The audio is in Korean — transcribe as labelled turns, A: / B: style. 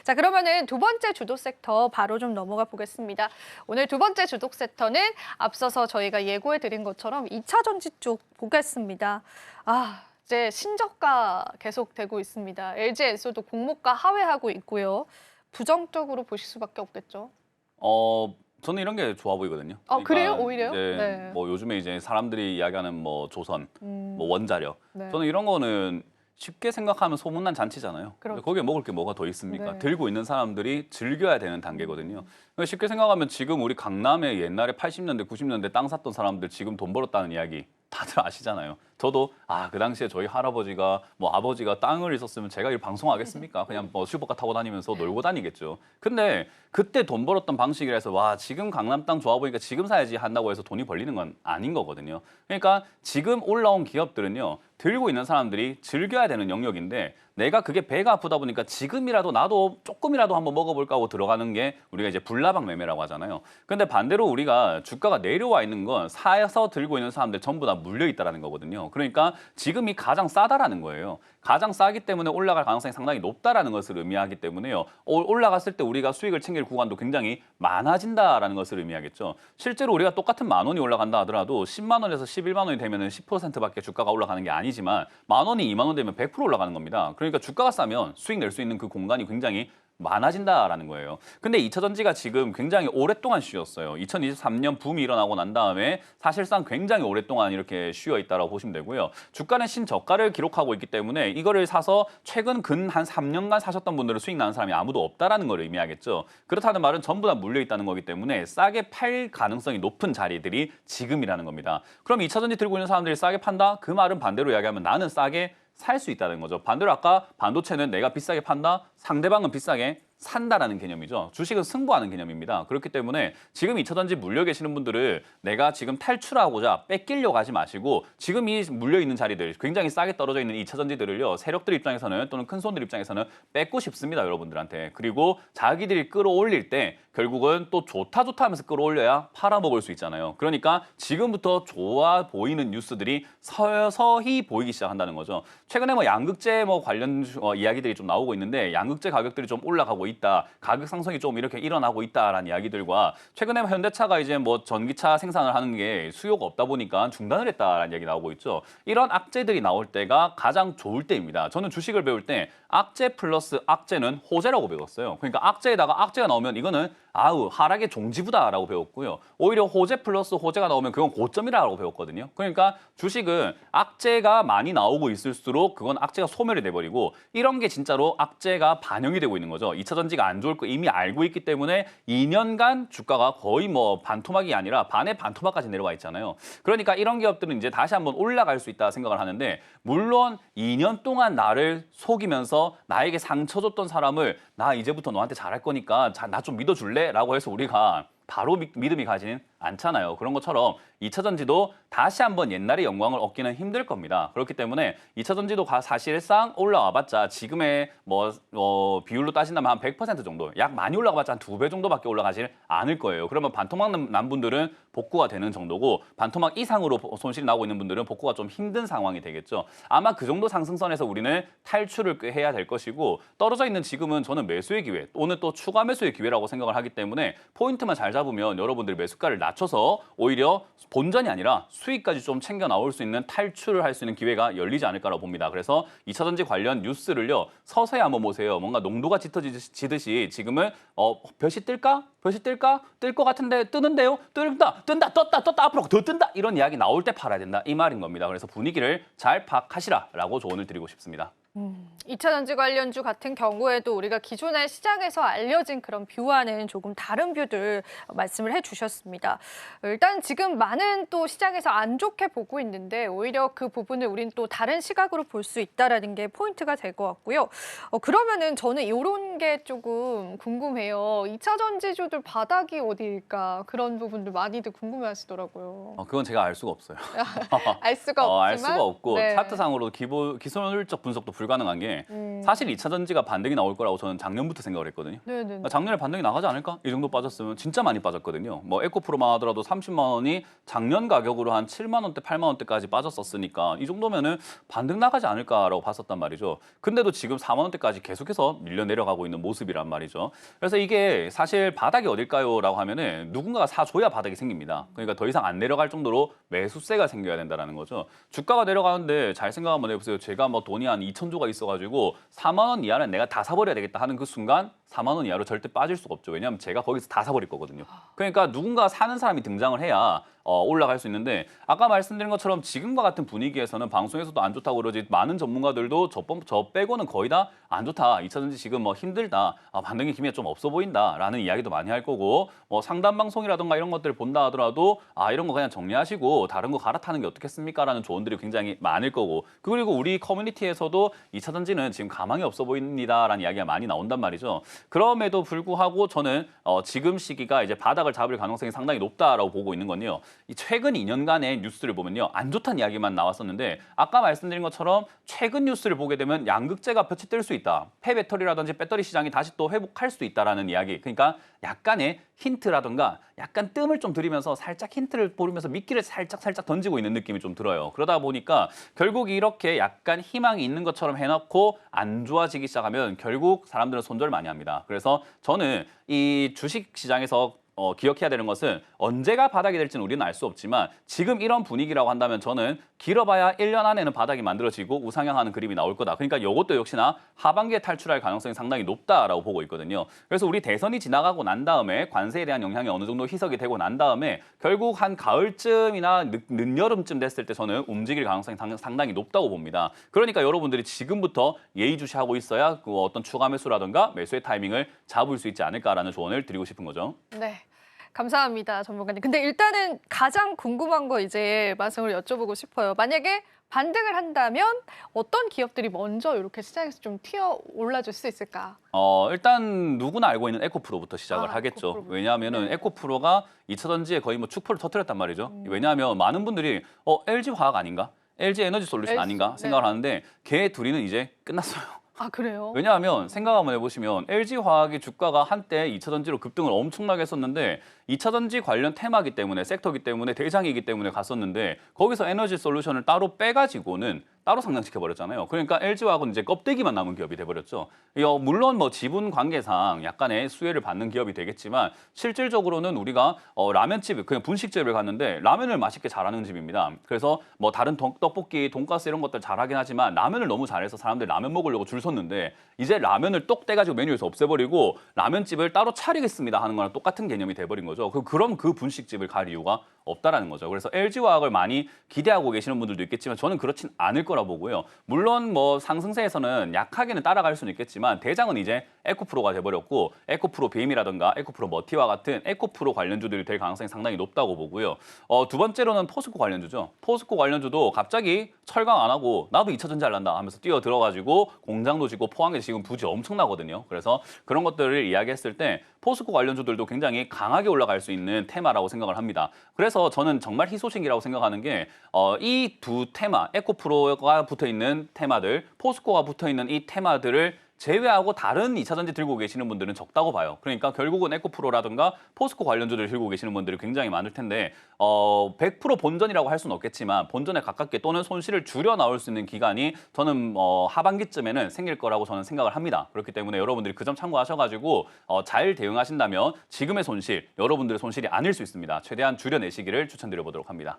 A: 자, 그러면은 두 번째 주도 섹터 바로 좀 넘어가 보겠습니다. 오늘 두 번째 주도 섹터는 앞서서 저희가 예고해 드린 것처럼 2차 전지 쪽 보겠습니다. 이제 신저가 계속되고 있습니다. LG에서도 공모가 하회하고 있고요. 부정적으로 보실 수밖에 없겠죠.
B: 저는 이런 게 좋아 보이거든요.
A: 그래요? 오히려요?
B: 이제
A: 네.
B: 뭐 요즘에 이제 사람들이 이야기하는 뭐 조선, 뭐 원자력.
A: 네.
B: 저는 이런 거는 쉽게 생각하면 소문난 잔치잖아요.
A: 그렇죠.
B: 거기에 먹을 게 뭐가 더 있습니까?
A: 네.
B: 들고 있는 사람들이 즐겨야 되는 단계거든요. 그러니까 쉽게 생각하면 지금 우리 강남에 옛날에 80년대, 90년대 땅 샀던 사람들 지금 돈 벌었다는 이야기 다들 아시잖아요. 저도 그 당시에 저희 할아버지가 뭐 아버지가 땅을 있었으면 제가 이 방송하겠습니까? 그냥 뭐 슈퍼카 타고 다니면서 놀고 다니겠죠. 근데 그때 돈 벌었던 방식이라 해서 와 지금 강남 땅 좋아 보니까 지금 사야지 한다고 해서 돈이 벌리는 건 아닌 거거든요. 그러니까 지금 올라온 기업들은요. 들고 있는 사람들이 즐겨야 되는 영역인데 내가 그게 배가 아프다 보니까 지금이라도 나도 조금이라도 한번 먹어볼까 하고 들어가는 게 우리가 이제 불나방 매매라고 하잖아요. 근데 반대로 우리가 주가가 내려와 있는 건 사서 들고 있는 사람들 전부 다 물려 있다라는 거거든요. 그러니까 지금이 가장 싸다라는 거예요. 가장 싸기 때문에 올라갈 가능성이 상당히 높다라는 것을 의미하기 때문에요. 올라갔을 때 우리가 수익을 챙길 구간도 굉장히 많아진다라는 것을 의미하겠죠. 실제로 우리가 똑같은 10,000원이 올라간다 하더라도 10만 원에서 11만 원이 되면 10%밖에 주가가 올라가는 게 아니지만 10,000원이 2만 원 되면 100% 올라가는 겁니다. 그러니까 주가가 싸면 수익 낼 수 있는 그 공간이 굉장히 많아진다라는 거예요. 근데 2차 전지가 지금 굉장히 오랫동안 쉬었어요. 2023년 붐이 일어나고 난 다음에 사실상 굉장히 오랫동안 이렇게 쉬어 있다라고 보시면 되고요. 주가는 신저가를 기록하고 있기 때문에 이거를 사서 최근 근 한 3년간 사셨던 분들은 수익 나는 사람이 아무도 없다라는 걸 의미하겠죠. 그렇다는 말은 전부 다 물려 있다는 거기 때문에 싸게 팔 가능성이 높은 자리들이 지금이라는 겁니다. 그럼 2차 전지 들고 있는 사람들이 싸게 판다? 그 말은 반대로 이야기하면 나는 싸게 살 수 있다는 거죠. 반대로 아까 반도체는 내가 비싸게 판다, 상대방은 비싸게 산다라는 개념이죠. 주식은 승부하는 개념입니다. 그렇기 때문에 지금 2차 전지 물려 계시는 분들은 내가 지금 탈출하고자 뺏기려고 하지 마시고 지금 이 물려 있는 자리들 굉장히 싸게 떨어져 있는 2차 전지들을요. 세력들 입장에서는 또는 큰 손들 입장에서는 뺏고 싶습니다. 여러분들한테. 그리고 자기들이 끌어올릴 때 결국은 또 좋다 하면서 끌어올려야 팔아먹을 수 있잖아요. 그러니까 지금부터 좋아 보이는 뉴스들이 서서히 보이기 시작한다는 거죠. 최근에 뭐 양극재 뭐 관련 이야기들이 좀 나오고 있는데 양극재 가격들이 좀 올라가고 있다. 가격 상승이 좀 이렇게 일어나고 있다라는 이야기들과 최근에 현대차가 이제 뭐 전기차 생산을 하는 게 수요가 없다 보니까 중단을 했다라는 이야기 나오고 있죠. 이런 악재들이 나올 때가 가장 좋을 때입니다. 저는 주식을 배울 때 악재 플러스 악재는 호재라고 배웠어요. 그러니까 악재에다가 악재가 나오면 이거는 하락의 종지부다라고 배웠고요. 오히려 호재 플러스 호재가 나오면 그건 고점이라고 배웠거든요. 그러니까 주식은 악재가 많이 나오고 있을수록 그건 악재가 소멸이 돼버리고 이런 게 진짜로 악재가 반영이 되고 있는 거죠. 2차 전지가 안 좋을 거 이미 알고 있기 때문에 2년간 주가가 거의 뭐 반토막이 아니라 반의 반토막까지 내려와 있잖아요. 그러니까 이런 기업들은 이제 다시 한번 올라갈 수 있다 생각을 하는데 물론 2년 동안 나를 속이면서 나에게 상처 줬던 사람을 나 이제부터 너한테 잘할 거니까 나 좀 믿어줄래? 라고 해서 우리가 바로 믿음이 가지는 않잖아요. 그런 것처럼 2차 전지도 다시 한번 옛날의 영광을 얻기는 힘들 겁니다. 그렇기 때문에 2차 전지도 사실상 올라와봤자 지금의 비율로 따진다면 한 100% 정도, 약 많이 올라가봤자 한 2배 정도밖에 올라가질 않을 거예요. 그러면 반토막 난 분들은 복구가 되는 정도고 반토막 이상으로 손실이 나고 있는 분들은 복구가 좀 힘든 상황이 되겠죠. 아마 그 정도 상승선에서 우리는 탈출을 해야 될 것이고 떨어져 있는 지금은 저는 매수의 기회, 오늘 또 추가 매수의 기회라고 생각을 하기 때문에 포인트만 잘 잡으면 여러분들이 매수가를 낮춰서 오히려 본전이 아니라 수익까지 좀 챙겨 나올 수 있는 탈출을 할 수 있는 기회가 열리지 않을까라고 봅니다. 그래서 2차 전지 관련 뉴스를요. 서서히 한번 보세요. 뭔가 농도가 짙어지듯이 지금은 볕이 뜰까? 볕이 뜰까? 뜰 것 같은데 뜨는데요? 뜬다, 떴다, 앞으로 더 뜬다. 이런 이야기 나올 때 팔아야 된다. 이 말인 겁니다. 그래서 분위기를 잘 파악하시라라고 조언을 드리고 싶습니다.
A: 2차 전지 관련주 같은 경우에도 우리가 기존의 시장에서 알려진 그런 뷰와는 조금 다른 뷰들 말씀을 해주셨습니다. 일단 지금 많은 또 시장에서 안 좋게 보고 있는데 오히려 그 부분을 우린 또 다른 시각으로 볼 수 있다라는 게 포인트가 될 것 같고요. 그러면은 저는 이런 게 조금 궁금해요. 2차 전지주들 바닥이 어디일까 그런 부분들 많이들 궁금해하시더라고요.
B: 그건 제가 알 수가 없어요.
A: 알 수가 없지만
B: 알 수가 없고
A: 네.
B: 차트상으로 기술적 분석도 불가능한 게 사실 2차 전지가 반등이 나올 거라고 저는 작년부터 생각을 했거든요.
A: 네네.
B: 작년에 반등이 나가지 않을까? 이 정도 빠졌으면 진짜 많이 빠졌거든요. 뭐 에코프로만 하더라도 30만 원이 작년 가격으로 한 7만 원대, 8만 원대까지 빠졌었으니까 이 정도면은 반등 나가지 않을까라고 봤었단 말이죠. 근데도 지금 4만 원대까지 계속해서 밀려 내려가고 있는 모습이란 말이죠. 그래서 이게 사실 바닥이 어딜까요라고 하면은 누군가가 사줘야 바닥이 생깁니다. 그러니까 더 이상 안 내려갈 정도로 매수세가 생겨야 된다는 거죠. 주가가 내려가는데 잘 생각 한번 해보세요. 제가 뭐 돈이 한 2,000조가 있어가지고 4만 원 이하는 내가 다 사버려야 되겠다 하는 그 순간 4만 원 이하로 절대 빠질 수가 없죠. 왜냐하면 제가 거기서 다 사버릴 거거든요. 그러니까 누군가 사는 사람이 등장을 해야 올라갈 수 있는데 아까 말씀드린 것처럼 지금과 같은 분위기에서는 방송에서도 안 좋다고 그러지 많은 전문가들도 저 빼고는 거의 다 안 좋다. 2차 전지 지금 뭐 힘들다. 반등의 기미가 좀 없어 보인다라는 이야기도 많이 할 거고 뭐 상담 방송이라든가 이런 것들을 본다 하더라도 이런 거 그냥 정리하시고 다른 거 갈아타는 게 어떻겠습니까라는 조언들이 굉장히 많을 거고 그리고 우리 커뮤니티에서도 2차 전지는 지금 가망이 없어 보입니다라는 이야기가 많이 나온단 말이죠. 그럼에도 불구하고 저는 지금 시기가 이제 바닥을 잡을 가능성이 상당히 높다라고 보고 있는 건요. 이 최근 2년간의 뉴스를 보면요. 안 좋다는 이야기만 나왔었는데 아까 말씀드린 것처럼 최근 뉴스를 보게 되면 양극재가 볕이 뜰 수 있다. 폐배터리라든지 배터리 시장이 다시 또 회복할 수 있다라는 이야기. 그러니까 약간의 힌트라든가 약간 뜸을 좀 들이면서 살짝 힌트를 보면서 미끼를 살짝 던지고 있는 느낌이 좀 들어요. 그러다 보니까 결국 이렇게 약간 희망이 있는 것처럼 해놓고 안 좋아지기 시작하면 결국 사람들은 손절 많이 합니다. 그래서 저는 이 주식 시장에서 기억해야 되는 것은 언제가 바닥이 될지는 우리는 알 수 없지만 지금 이런 분위기라고 한다면 저는 길어봐야 1년 안에는 바닥이 만들어지고 우상향하는 그림이 나올 거다. 그러니까 이것도 역시나 하반기에 탈출할 가능성이 상당히 높다라고 보고 있거든요. 그래서 우리 대선이 지나가고 난 다음에 관세에 대한 영향이 어느 정도 희석이 되고 난 다음에 결국 한 가을쯤이나 늦여름쯤 됐을 때 저는 움직일 가능성이 상당히 높다고 봅니다. 그러니까 여러분들이 지금부터 예의주시하고 있어야 그 어떤 추가 매수라든가 매수의 타이밍을 잡을 수 있지 않을까라는 조언을 드리고 싶은 거죠.
A: 네. 감사합니다, 전문가님. 근데 일단은 가장 궁금한 거 이제 말씀을 여쭤보고 싶어요. 만약에 반등을 한다면 어떤 기업들이 먼저 이렇게 시장에서 좀 튀어 올라줄 수 있을까?
B: 일단 누구나 알고 있는 에코프로부터 시작을 하겠죠.
A: 에코프로부터.
B: 왜냐하면은
A: 네.
B: 에코프로가 2차 전지에 거의 뭐 축포를 터뜨렸단 말이죠. 왜냐하면 많은 분들이 LG 화학 아닌가? LG 에너지 솔루션
A: LG,
B: 아닌가
A: 네.
B: 생각을 하는데 걔 둘이는 이제 끝났어요.
A: 아, 그래요?
B: 왜냐하면 생각 한번 해보시면 LG화학의 주가가 한때 2차 전지로 급등을 엄청나게 했었는데 2차 전지 관련 테마기 때문에 섹터기 때문에 대장이기 때문에 갔었는데 거기서 에너지 솔루션을 따로 빼가지고는 따로 상장시켜버렸잖아요. 그러니까 LG화학은 이제 껍데기만 남은 기업이 돼버렸죠. 물론 뭐 지분 관계상 약간의 수혜를 받는 기업이 되겠지만 실질적으로는 우리가 라면집, 그냥 분식집을 갔는데 라면을 맛있게 잘하는 집입니다. 그래서 뭐 다른 떡볶이, 돈가스 이런 것들 잘하긴 하지만 라면을 너무 잘해서 사람들이 라면 먹으려고 줄 섰는데 이제 라면을 똑 떼가지고 메뉴에서 없애버리고 라면집을 따로 차리겠습니다 하는 거랑 똑같은 개념이 돼버린 거죠. 그럼 그 분식집을 갈 이유가 없다라는 거죠. 그래서 LG화학을 많이 기대하고 계시는 분들도 있겠지만 저는 그렇진 않을 거라 보고요. 물론 뭐 상승세에서는 약하게는 따라갈 수는 있겠지만 대장은 이제 에코프로가 돼버렸고 에코프로 BM이라든가 에코프로 머티와 같은 에코프로 관련주들이 될 가능성이 상당히 높다고 보고요. 두 번째로는 포스코 관련주죠. 포스코 관련주도 갑자기 철강 안 하고 나도 2차 전지 할란다 하면서 뛰어 들어가지고 공장도 짓고 포항에 지금 부지 엄청나거든요. 그래서 그런 것들을 이야기했을 때 포스코 관련주들도 굉장히 강하게 올라갈 수 있는 테마라고 생각을 합니다. 그래서 저는 정말 희소식이라고 생각하는 게 이 두 테마, 에코프로가 붙어있는 테마들, 포스코가 붙어있는 이 테마들을 제외하고 다른 2차 전지 들고 계시는 분들은 적다고 봐요. 그러니까 결국은 에코프로라든가 포스코 관련주들 들고 계시는 분들이 굉장히 많을 텐데 100% 본전이라고 할 수는 없겠지만 본전에 가깝게 또는 손실을 줄여 나올 수 있는 기간이 저는 하반기쯤에는 생길 거라고 저는 생각을 합니다. 그렇기 때문에 여러분들이 그 점 참고하셔가지고 잘 대응하신다면 지금의 손실, 여러분들의 손실이 아닐 수 있습니다. 최대한 줄여내시기를 추천드려보도록 합니다.